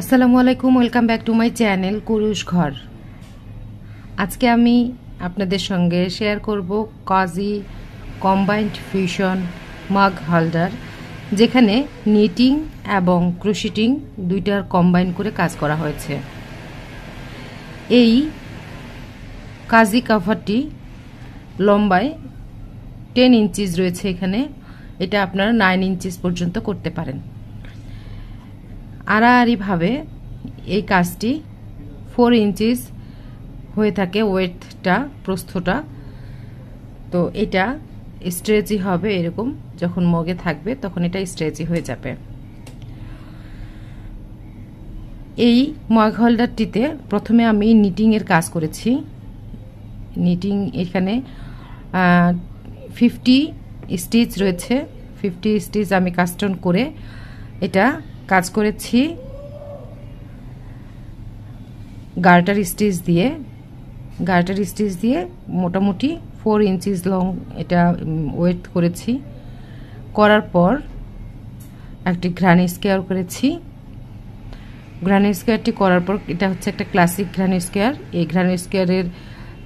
আসসালামু আলাইকুম, welcome back to my channel কুরুশ ঘর। আজকে আমি আপনাদের সঙ্গে শেয়ার করব কাজি কম্বাইন্ড ফিউশন মাগ হোল্ডার, যেখানে নিটিং এবং ক্রোশেটিং দুইটার কম্বাইন করে কাজ করা হয়েছে। এই কাজি কভারটি লম্বায় 10 ইঞ্চিস রয়েছে। এখানে এটা আপনারা 9 ইঞ্চিস পর্যন্ত করতে পারেন। আড়াআড়িভাবে এই কাজটি 4 ইঞ্চিস হয়ে থাকে ওয়েটটা, প্রস্থটা। তো এটা স্ট্রেচি হবে, এরকম যখন মগে থাকবে তখন এটা স্ট্রেচি হয়ে যাবে। এই মগ হোল্ডারটিতে প্রথমে আমি নিটিংয়ের কাজ করেছি। নিটিং এখানে 50 স্টিচ রয়েছে। 50 স্টিচ আমি কাস্টম করে এটা কাজ করেছি গার্টার স্টিচ দিয়ে মোটামুটি 4 ইঞ্চিস লং এটা ওয়েট করেছি। করার পর একটি গ্রানি স্কোয়ার করেছি। গ্রানি স্কোয়ারটি করার পর এটা হচ্ছে একটা ক্লাসিক গ্রানি স্কোয়ার। এই গ্রানি স্কোয়ারের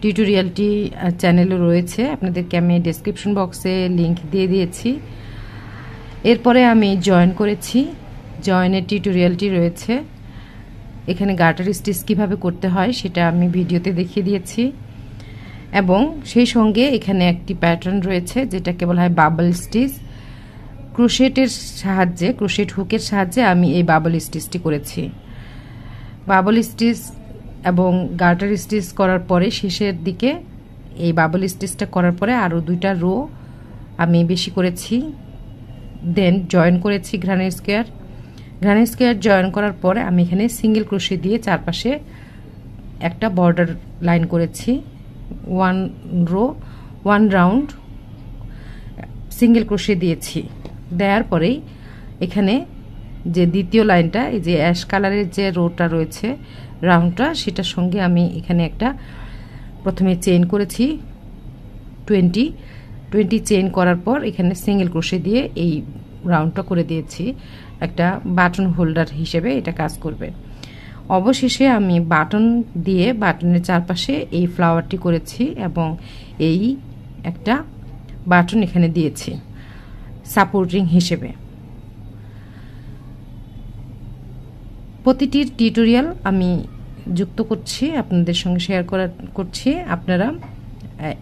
টিউটোরিয়ালটি চ্যানেলে রয়েছে, আপনাদেরকে আমি ডেসক্রিপশন বক্সে লিংক দিয়ে দিয়েছি। এরপরে আমি জয়েন করেছি, জয়েনের টিউটোরিয়ালটি রয়েছে। এখানে গার্টার স্টিচ কীভাবে করতে হয় সেটা আমি ভিডিওতে দেখিয়ে দিয়েছি, এবং সেই সঙ্গে এখানে একটি প্যাটার্ন রয়েছে যেটাকে বলা হয় বাবল স্টিচ। ক্রোশেট হুকের সাহায্যে আমি এই বাবল স্টিচটি করেছি। বাবল স্টিচ এবং গার্টার স্টিচ করার পরে শেষের দিকে এই বাবল স্টিচটা করার পরে আরও 2টা রো আমি বেশি করেছি। দেন জয়েন করেছি গ্রানি স্কোয়ার জয়েন করার পরে আমি এখানে সিঙ্গেল ক্রোশে দিয়ে চারপাশে একটা বর্ডার লাইন করেছি। 1 রো 1 রাউন্ড সিঙ্গেল ক্রোশে দিয়েছি। দেওয়ার পরেই এখানে যে দ্বিতীয় লাইনটা, এই যে অ্যাশ কালারের যে রোটা রয়েছে রাউন্ডটা, সেটার সঙ্গে আমি এখানে একটা প্রথমে চেইন করেছি 20 চেইন করার পর এখানে সিঙ্গেল ক্রোশে দিয়ে এই রাউন্ডটা করে দিয়েছি। একটা বাটন হোল্ডার হিসেবে এটা কাজ করবে। অবশেষে আমি বাটন দিয়ে বাটনের চারপাশে এই ফ্লাওয়ারটি করেছি এবং এই একটা বাটন এখানে দিয়েছি সাপোর্টিং হিসেবে। প্রতিটির টিউটোরিয়াল আমি যুক্ত করছি, আপনাদের সঙ্গে শেয়ার করছি। আপনারা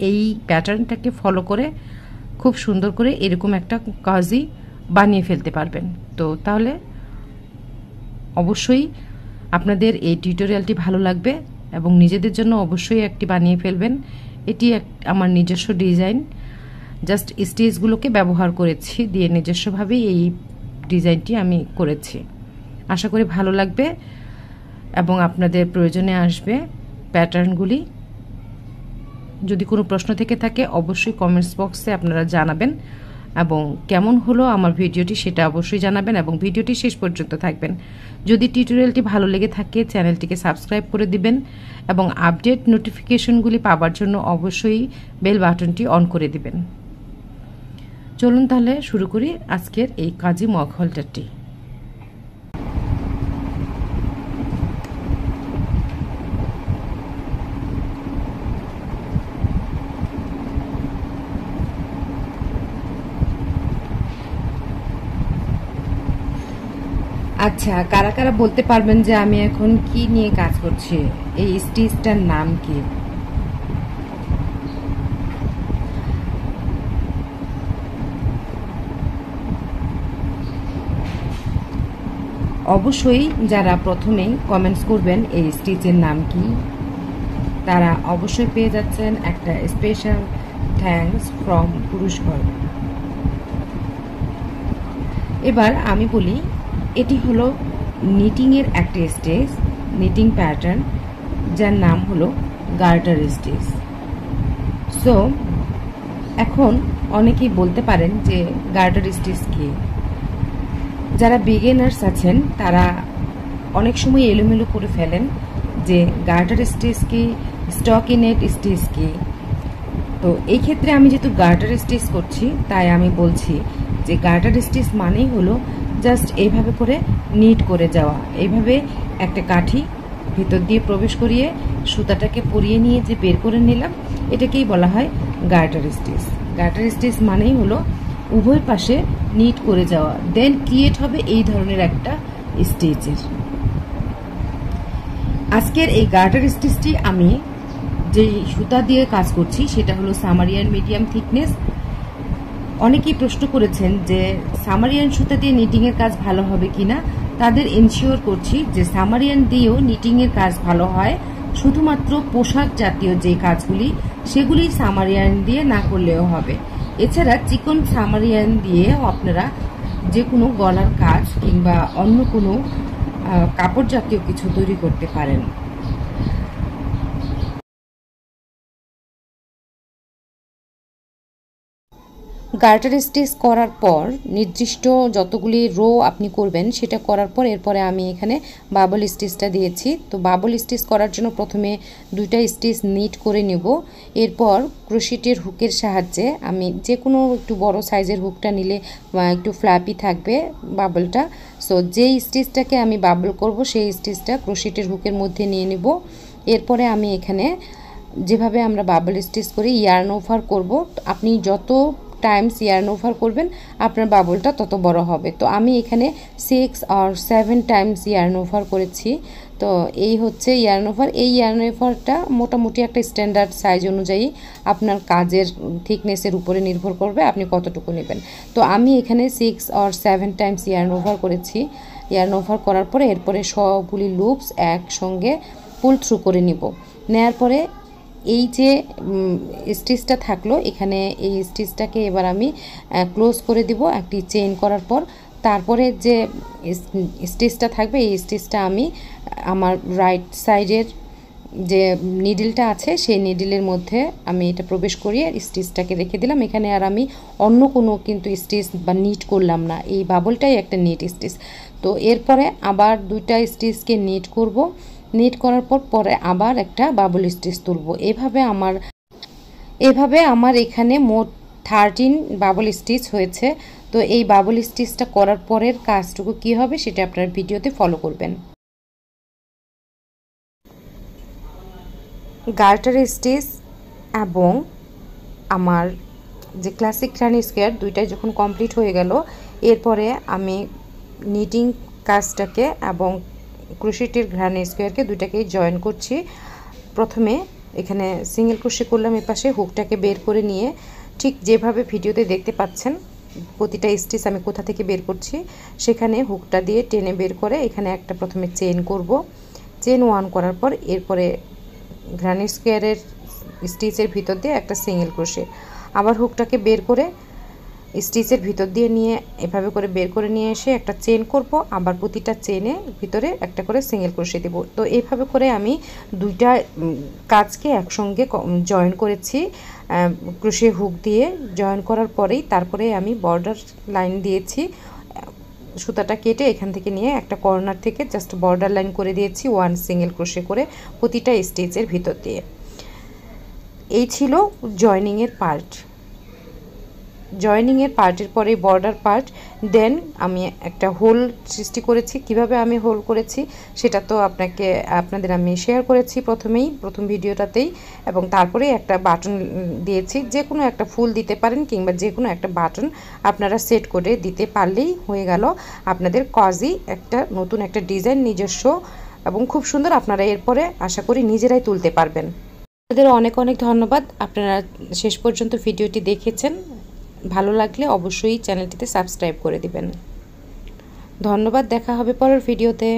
এই প্যাটার্নটাকে ফলো করে খুব সুন্দর করে এরকম একটা কাজি বানিয়ে ফেলতে পারবেন। তো তাহলে অবশ্যই আপনাদের এই টিউটোরিয়ালটি ভালো লাগবে এবং নিজেদের জন্য অবশ্যই একটি বানিয়ে ফেলবেন। এটি আমার নিজস্ব ডিজাইন, জাস্ট স্টিচগুলোকে ব্যবহার করেছি দিয়ে নিজস্বভাবে এই ডিজাইনটি আমি করেছি। আশা করি ভালো লাগবে এবং আপনাদের প্রয়োজনে আসবে প্যাটার্নগুলি। যদি কোনো প্রশ্ন থেকে থাকে অবশ্যই কমেন্টস বক্সে আপনারা জানাবেন, এবং কেমন হলো আমার ভিডিওটি সেটা অবশ্যই জানাবেন এবং ভিডিওটি শেষ পর্যন্ত থাকবেন। যদি টিউটোরিয়ালটি ভালো লেগে থাকে চ্যানেলটিকে সাবস্ক্রাইব করে দিবেন এবং আপডেট নোটিফিকেশনগুলি পাওয়ার জন্য অবশ্যই বেল বাটনটি অন করে দিবেন। চলুন তাহলে শুরু করি আজকের এই কাজি মগ হোল্ডারটি। আচ্ছা, কারা কারা বলতে পারবেন যে আমি এখন কি নিয়ে কাজ করছি, এই স্টিচটার নাম কি? অবশ্যই যারা প্রথমেই কমেন্টস করবেন এই স্টিচের নাম কি, তারা অবশ্যই পেয়ে যাচ্ছেন একটা স্পেশাল থ্যাঙ্কস ফ্রম কুরুশ ঘর। এবার আমি বলি, এটি হলো নিটিংয়ের একটা স্টিচ, নিটিং প্যাটার্ন, যার নাম হলো গার্টার স্টিচ। সো এখন অনেকেই বলতে পারেন যে গার্টার স্টিচ কি। যারা বিগিনার্স আছেন তারা অনেক সময় এলোমেলো করে ফেলেন যে গার্টার স্টিচ কি, স্টকিনেট স্টিচ কি। তো এই ক্ষেত্রে আমি যেহেতু গার্টার স্টিচ করছি তাই আমি বলছি যে গার্টার স্টিচ মানেই হলো জাস্ট এইভাবে করে নিট করে যাওয়া। এইভাবে একটা কাঠি ভিতর দিয়ে প্রবেশ করিয়ে সুতাটাকে পরিয়ে নিয়ে যে বের করে নিলাম, এটাকেই বলা হয় গার্টার স্টিচ। গার্টার স্টিচ মানেই হলো উভয় পাশে নিট করে যাওয়া, দেন ক্রিয়েট হবে এই ধরনের একটা স্টিচের। আজকের এই গার্টার স্টিচটি আমি যে সুতা দিয়ে কাজ করছি সেটা হলো সামারিয়ান মিডিয়াম থিকনেস। অনেকেই প্রশ্ন করেছেন যে সামারিয়ান সুতা দিয়ে নিটিংয়ের কাজ ভালো হবে কিনা। তাদের এনশিওর করছি যে সামারিয়ান দিয়েও নিটিংয়ের কাজ ভালো হয়, শুধুমাত্র পোশাক জাতীয় যে কাজগুলি সেগুলি সামারিয়ান দিয়ে না করলেও হবে। এছাড়া চিকন সামারিয়ান দিয়েও আপনারা যে কোনো গলার কাজ কিংবা অন্য কোনো কাপড় জাতীয় কিছু তৈরি করতে পারেন। গার্টার স্টিচ করার পর নির্দিষ্ট যতগুলি রো আপনি করবেন সেটা করার পর এরপরে আমি এখানে বাবল স্টিচটা দিয়েছি। তো বাবল স্টিচ করার জন্য প্রথমে দুইটা স্টিচ নিট করে নেব। এরপর ক্রোশেটের হুকের সাহায্যে আমি যে কোনো একটু বড় সাইজের হুকটা নিলে একটু ফ্ল্যাপি থাকবে বাবলটা। সো যেই স্টিচটাকে আমি বাবল করব সেই স্টিচটা ক্রোশেটের হুকের মধ্যে নিয়ে নেব। এরপরে আমি এখানে যেভাবে আমরা বাবল স্টিচ করি ইয়ার্ন ওভার করব। আপনি যত টাইমস ইয়ার্ন ওভার করবেন আপনার বাবলটা তত বড় হবে। তো আমি এখানে 6 আর 7 টাইমস ইয়ার্ন ওভার করেছি। তো এই হচ্ছে ইয়ার্ন ওভার। এই ইয়ার্ন ওভারটা মোটামুটি একটা স্ট্যান্ডার্ড সাইজ অনুযায়ী আপনার কাজের থিকনেসের উপরে নির্ভর করবে আপনি কতটুকু নেবেন। তো আমি এখানে 6 আর 7 টাইমস ইয়ার্ন ওভার করেছি। ইয়ার্ন ওভার করার পরে এরপরে সবগুলি লুপস একসঙ্গে পুল থ্রু করে নিব। নেয়ার পরে এই যে স্টিচটা থাকলো এখানে এই স্টিচটাকে এবার আমি ক্লোজ করে দিব একটি চেইন করার পর। তারপরে যে স্টিচটা থাকবে এই স্টিচটা আমি আমার রাইট সাইডের যে নিডলটা আছে সেই নিডলের মধ্যে আমি এটা প্রবেশ করিয়ে স্টিচটাকে রেখে দিলাম। এখানে আর আমি অন্য কোনো কিন্তু স্টিচ বা নিট করলাম না, এই বাবলটাই একটা নিট স্টিচ। তো এরপরে আবার দুইটা স্টিচকে নিট করব। নিট করার পর পরে আবার একটা বাবল স্টিচ তুলব। এভাবে আমার এখানে মোট 13 বাবল স্টিচ হয়েছে। তো এই বাবল স্টিচটা করার পরের কাজটুকু কি হবে সেটা আপনার ভিডিওতে ফলো করবেন। গার্টার স্টিচ এবং আমার যে ক্লাসিক রানি স্কোয়ার দুইটাই যখন কমপ্লিট হয়ে গেল, এরপরে আমি নিটিং কাজটাকে এবং ক্রোশেটের গ্রানি স্কোয়ারকে দুইটাকেই জয়েন করছি। প্রথমে এখানে সিঙ্গেল ক্রোশে করলাম, এর পাশে হুকটাকে বের করে নিয়ে ঠিক যেভাবে ভিডিওতে দেখতে পাচ্ছেন প্রতিটা স্টিচ আমি কোথা থেকে বের করছি সেখানে হুকটা দিয়ে টেনে বের করে এখানে একটা প্রথমে চেইন করব। চেইন 1 করার পর এরপরে গ্রানি স্কোয়ারের স্টিচের ভিতর দিয়ে একটা সিঙ্গেল ক্রোশে, আবার হুকটাকে বের করে স্টিচের ভিতর দিয়ে নিয়ে এভাবে করে বের করে নিয়ে এসে একটা চেইন করব, আবার প্রতিটা চেইনে ভিতরে একটা করে সিঙ্গেল ক্রোশে দেব। তো এইভাবে করে আমি দুইটা কাজকে একসঙ্গে জয়েন করেছি ক্রোশে হুক দিয়ে। জয়েন করার পরেই তারপরে আমি বর্ডার লাইন দিয়েছি, সুতাটা কেটে এখান থেকে নিয়ে একটা কর্নার থেকে জাস্ট বর্ডার লাইন করে দিয়েছি 1 সিঙ্গেল ক্রোশে করে প্রতিটা স্টিচের ভিতর দিয়ে। এই ছিল জয়েনিংয়ের পার্ট। জয়েনিংয়ের পার্টের পরে বর্ডার পার্ট, দেন আমি একটা হোল সৃষ্টি করেছি। কিভাবে আমি হোল করেছি সেটা তো আপনাদের আমি শেয়ার করেছি প্রথম ভিডিওটাতেই, এবং তারপরে একটা বাটন দিয়েছি। যে কোনো একটা ফুল দিতে পারেন কিংবা যে কোনো একটা বাটন আপনারা সেট করে দিতে পারলেই হয়ে গেল আপনাদের কজি একটা নতুন একটা ডিজাইন নিজস্ব এবং খুব সুন্দর। আপনারা এরপরে আশা করি নিজেরাই তুলতে পারবেন। আপনাদের অনেক অনেক ধন্যবাদ, আপনারা শেষ পর্যন্ত ভিডিওটি দেখেছেন। ভালো লাগলে অবশ্যই চ্যানেলটিতে সাবস্ক্রাইব করে দিবেন। ধন্যবাদ, দেখা হবে পরের ভিডিওতে।